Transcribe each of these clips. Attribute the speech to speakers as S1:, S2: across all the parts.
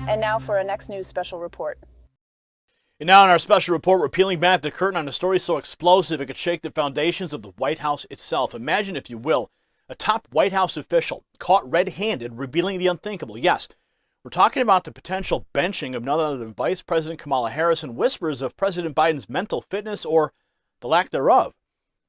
S1: And now for our next news special report.
S2: And now in our special report, we're peeling back the curtain on a story so explosive it could shake the foundations of the White House itself. Imagine, if you will, a top White House official caught red-handed revealing the unthinkable. Yes, we're talking about the potential benching of none other than Vice President Kamala Harris and whispers of President Biden's mental fitness or the lack thereof.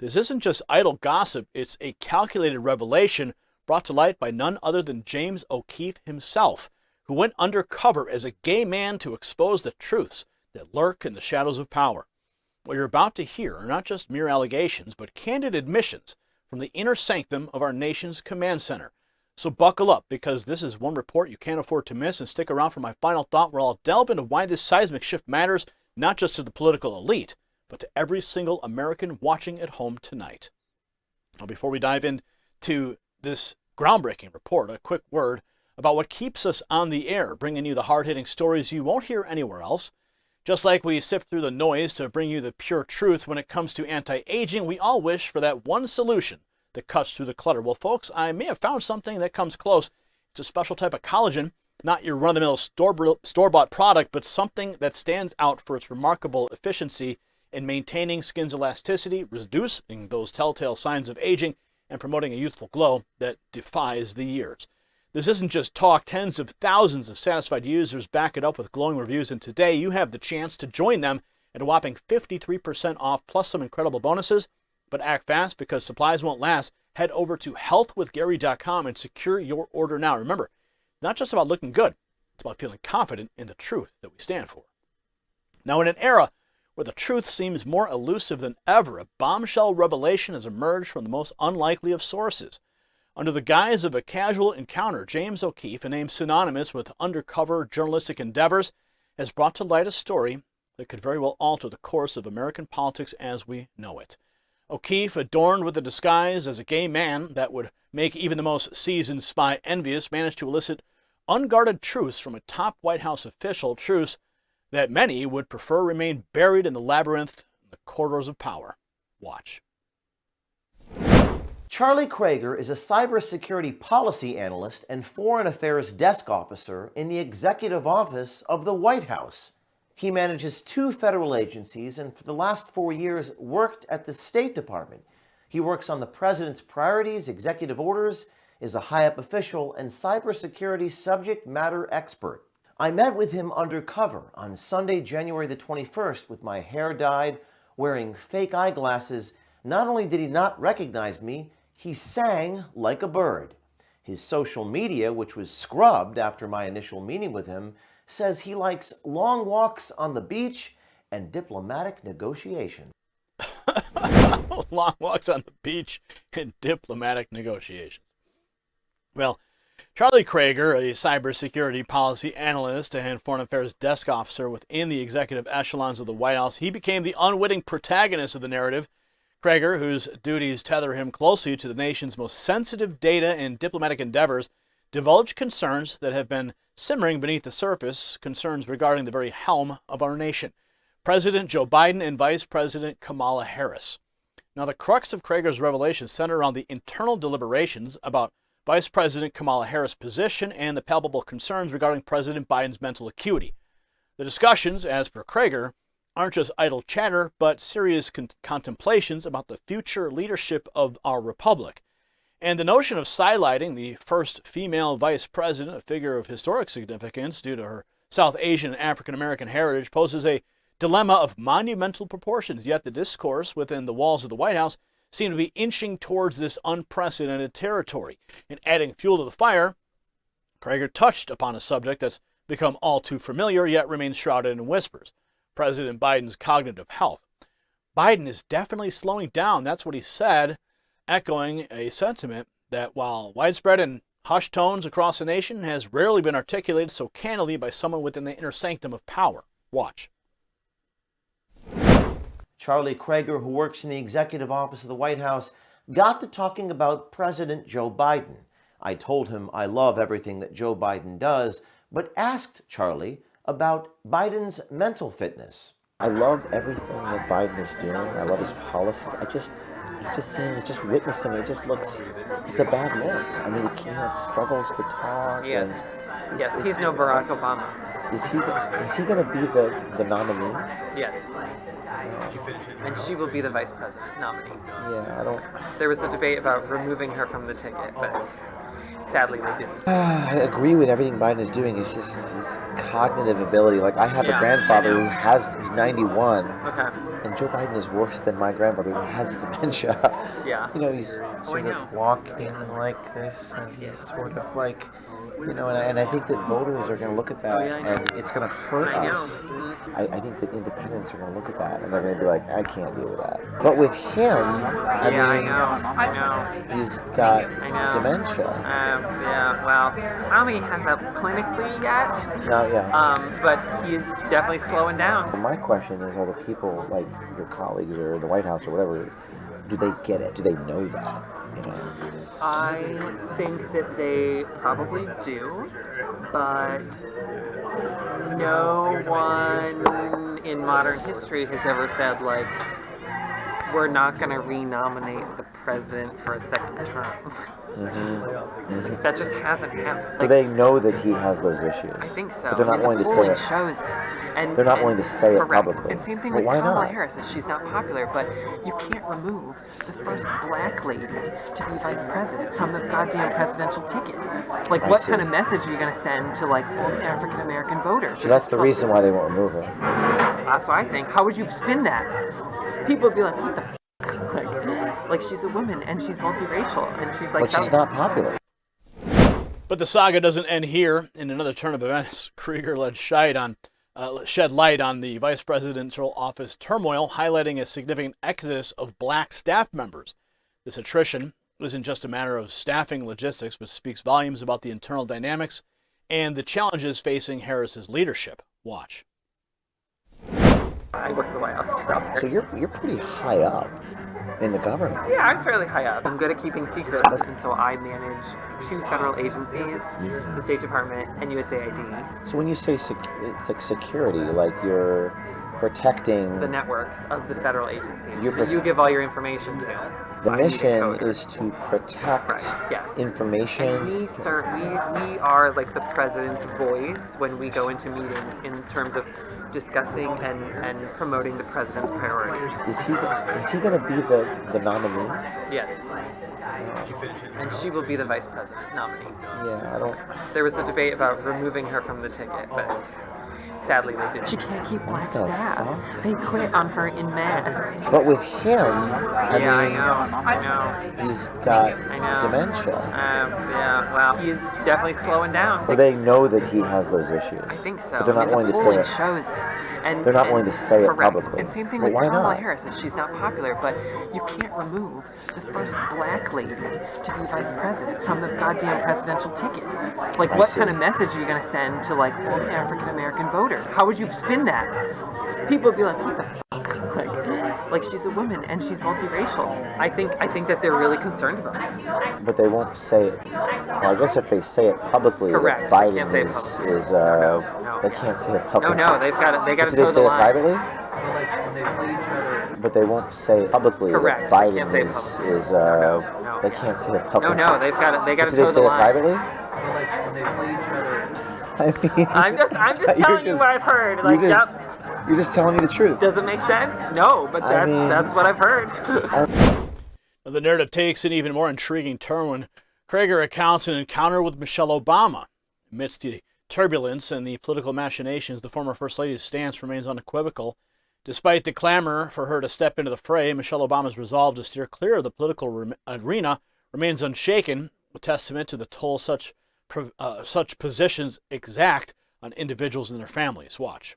S2: This isn't just idle gossip, it's a calculated revelation brought to light by none other than James O'Keefe himself, who went undercover as a gay man to expose the truths that lurk in the shadows of power. What you're about to hear are not just mere allegations, but candid admissions from the inner sanctum of our nation's command center. So buckle up, because this is one report you can't afford to miss, and stick around for my final thought where I'll delve into why this seismic shift matters, not just to the political elite, but to every single American watching at home tonight. Now, before we dive into this groundbreaking report, a quick word about what keeps us on the air, bringing you the hard-hitting stories you won't hear anywhere else. Just like we sift through the noise to bring you the pure truth when it comes to anti-aging, we all wish for that one solution that cuts through the clutter. Well, folks, I may have found something that comes close. It's a special type of collagen, not your run-of-the-mill store-bought product, but something that stands out for its remarkable efficiency in maintaining skin's elasticity, reducing those telltale signs of aging, and promoting a youthful glow that defies the years. This isn't just talk. Tens of thousands of satisfied users back it up with glowing reviews, and today you have the chance to join them at a whopping 53% off plus some incredible bonuses. But act fast, because supplies won't last. Head over to healthwithgary.com and secure your order now. Remember, it's not just about looking good. It's about feeling confident in the truth that we stand for. Now, in an era where the truth seems more elusive than ever, a bombshell revelation has emerged from the most unlikely of sources. Under the guise of a casual encounter, James O'Keefe, a name synonymous with undercover journalistic endeavors, has brought to light a story that could very well alter the course of American politics as we know it. O'Keefe, adorned with a disguise as a gay man that would make even the most seasoned spy envious, managed to elicit unguarded truths from a top White House official, truths that many would prefer remain buried in the labyrinth and the corridors of power. Watch.
S3: Charlie Krager is a cybersecurity policy analyst and foreign affairs desk officer in the executive office of the White House. He manages 2 federal agencies and for the last 4 years worked at the State Department. He works on the president's priorities, executive orders, is a high-up official, and cybersecurity subject matter expert. I met with him undercover on Sunday, January the 21st with my hair dyed, wearing fake eyeglasses. Not only did he not recognize me, he sang like a bird. His social media, which was scrubbed after my initial meeting with him, says he likes long walks on the beach and diplomatic negotiation.
S2: Long walks on the beach and diplomatic negotiations. Well, Charlie Krager, a cybersecurity policy analyst and foreign affairs desk officer within the executive echelons of the White House, he became the unwitting protagonist of the narrative. Krager, whose duties tether him closely to the nation's most sensitive data and diplomatic endeavors, divulged concerns that have been simmering beneath the surface, concerns regarding the very helm of our nation, President Joe Biden and Vice President Kamala Harris. Now, the crux of Krager's revelation centered around the internal deliberations about Vice President Kamala Harris' position and the palpable concerns regarding President Biden's mental acuity. The discussions, as per Krager, aren't just idle chatter, but serious contemplations about the future leadership of our republic. And the notion of sidelighting the first female vice president, a figure of historic significance due to her South Asian and African American heritage, poses a dilemma of monumental proportions. Yet the discourse within the walls of the White House seemed to be inching towards this unprecedented territory. And adding fuel to the fire, Krager touched upon a subject that's become all too familiar, yet remains shrouded in whispers: President Biden's cognitive health. Biden is definitely slowing down. That's what he said, echoing a sentiment that, while widespread in hushed tones across the nation, has rarely been articulated so candidly by someone within the inner sanctum of power. Watch.
S3: Charlie Krager, who works in the executive office of the White House, got to talking about President Joe Biden. I told him I love everything that Joe Biden does, but asked Charlie about Biden's mental fitness.
S4: I love everything that Biden is doing. I love his policies. just witnessing it, just looks, it's a bad look. I mean, he can't, struggles to talk.
S5: Yes.
S4: And
S5: Yes, he's no Barack Obama.
S4: Is he going to be the nominee?
S5: Yes. And she will be the vice president nominee.
S4: Yeah, I don't...
S5: There was a debate about removing her from the ticket, but sadly they didn't.
S4: I agree with everything Biden is doing. It's just his cognitive ability. Like, I have a grandfather who's 91.
S5: Okay.
S4: And Joe Biden is worse than my grandfather who has dementia.
S5: Yeah.
S4: You know, he's sort of walking like this, and he's sort of like, you know, and I think that voters are going to look at that, and it's going to hurt us. I think that independents are going to look at that, and they're going to be like, I can't deal with that. But with him, I mean,
S5: I know.
S4: He's got dementia.
S5: Yeah, well, I don't think he has that clinically yet.
S4: No, yeah.
S5: But he's definitely slowing down.
S4: My question is, are the people, like your colleagues or the White House or whatever, do they get it? Do they know that? You know?
S5: I think that they probably do, but no one in modern history has ever said, like, we're not going to renominate the president for a second term. That just hasn't happened.
S4: So they know that he has those issues.
S5: I think so.
S4: But they're not willing to say it.
S5: Shows it. And,
S4: they're not willing to say it
S5: correct.
S4: publicly.
S5: And same thing
S4: but
S5: with
S4: why
S5: Kamala
S4: not?
S5: Harris. Is she's not popular, but you can't remove the first black lady to be vice president from the goddamn presidential ticket. Like, what kind of message are you going to send to, like, all the African American voters?
S4: So that's the reason why they won't remove her.
S5: That's what I think. How would you spin that? People would be like, what the f***? Like she's a woman and she's multiracial and she's like.
S4: But she's not popular.
S2: But the saga doesn't end here. In another turn of events, Krieger shed light on the vice presidential office turmoil, highlighting a significant exodus of black staff members. This attrition isn't just a matter of staffing logistics, but speaks volumes about the internal dynamics and the challenges facing Harris's leadership. Watch.
S5: I work at the White House.
S4: So you're pretty high up in the government.
S5: Yeah, I'm fairly high up. I'm good at keeping secrets, and so I manage 2 federal agencies, the State Department and USAID.
S4: So when you say it's like security, like you're protecting
S5: the networks of the federal agencies that you give all your information to.
S4: The mission is to protect information.
S5: And we are like the president's voice when we go into meetings in terms of discussing and promoting the president's priorities.
S4: Is he going to be the nominee?
S5: Yes. And she will be the vice president nominee.
S4: Yeah, I don't...
S5: There was a debate about removing her from the ticket, but sadly they didn't. She can't keep black staff. They quit on her in mass.
S4: But with him, I mean,
S5: I know.
S4: He's got dementia.
S5: Yeah, well, he's definitely slowing down.
S4: But they know that he has those issues.
S5: I think so.
S4: But they're not willing to say it.
S5: Shows it. And
S4: they're not willing to say it publicly.
S5: And same thing
S4: but
S5: with
S4: why
S5: Kamala
S4: not?
S5: Harris. Is she's not popular, but you can't remove the first black lady to be vice president from the goddamn presidential ticket. Like, what kind of message are you going to send to, like, all the African American voters? How would you spin that? People would be like, what the f***? Like she's a woman and she's multiracial. I think that they're really concerned about this.
S4: But they won't say it. Well, I guess if they say it publicly,
S5: correct.
S4: That Biden they can't say it publicly.
S5: No, they got to
S4: toe the line. Do they say it
S5: privately?
S4: But they won't say it publicly.
S5: Correct.
S4: That Biden they can't say it publicly.
S5: No, they got to toe the line.
S4: Do they say it privately? I mean,
S5: I'm just telling you what I've heard. Like,
S4: You're just telling me the truth.
S5: Does it make sense? No, but that's what I've heard.
S2: The narrative takes an even more intriguing turn when Krieger recounts an encounter with Michelle Obama. Amidst the turbulence and the political machinations, the former First Lady's stance remains unequivocal. Despite the clamor for her to step into the fray, Michelle Obama's resolve to steer clear of the political arena remains unshaken, a testament to the toll such positions exact on individuals and their families. Watch.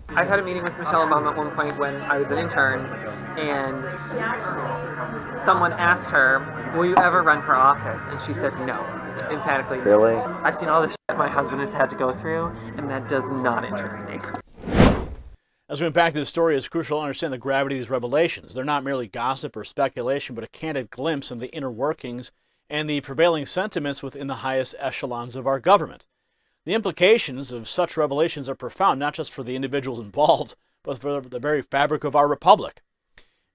S5: I've had a meeting with Michelle Obama at one point when I was an intern, and someone asked her, will you ever run for office? And she said no, emphatically no.
S4: Really?
S5: I've seen all the shit my husband has had to go through, and that does not interest me.
S2: As we unpack this story, it's crucial to understand the gravity of these revelations. They're not merely gossip or speculation, but a candid glimpse of the inner workings and the prevailing sentiments within the highest echelons of our government. The implications of such revelations are profound, not just for the individuals involved, but for the very fabric of our republic.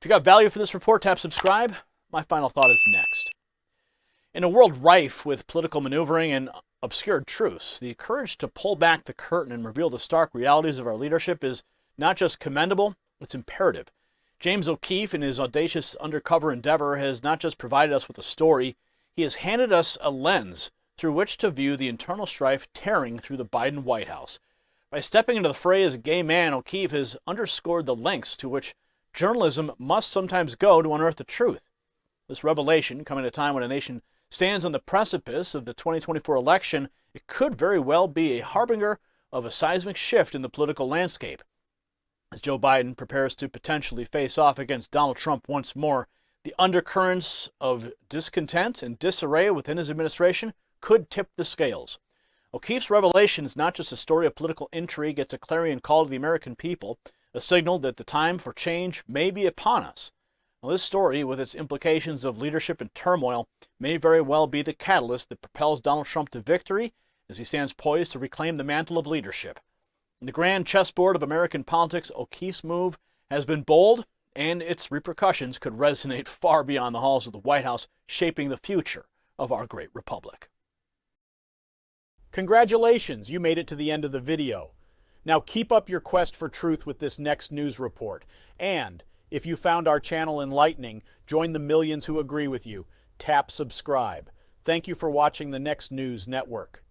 S2: If you got value for this report, tap subscribe. My final thought is next. In a world rife with political maneuvering and obscured truths, the courage to pull back the curtain and reveal the stark realities of our leadership is not just commendable, it's imperative. James O'Keefe, in his audacious undercover endeavor, has not just provided us with a story, he has handed us a lens through which to view the internal strife tearing through the Biden White House. By stepping into the fray as a gay man, O'Keefe has underscored the lengths to which journalism must sometimes go to unearth the truth. This revelation, coming at a time when a nation stands on the precipice of the 2024 election, it could very well be a harbinger of a seismic shift in the political landscape. As Joe Biden prepares to potentially face off against Donald Trump once more, the undercurrents of discontent and disarray within his administration could tip the scales. O'Keefe's revelation is not just a story of political intrigue, it's a clarion call to the American people, a signal that the time for change may be upon us. Now, this story, with its implications of leadership and turmoil, may very well be the catalyst that propels Donald Trump to victory as he stands poised to reclaim the mantle of leadership. In the grand chessboard of American politics, O'Keefe's move has been bold, and its repercussions could resonate far beyond the halls of the White House, shaping the future of our great republic.
S6: Congratulations, you made it to the end of the video. Now keep up your quest for truth with this next news report. And if you found our channel enlightening, join the millions who agree with you. Tap subscribe. Thank you for watching the Next News Network.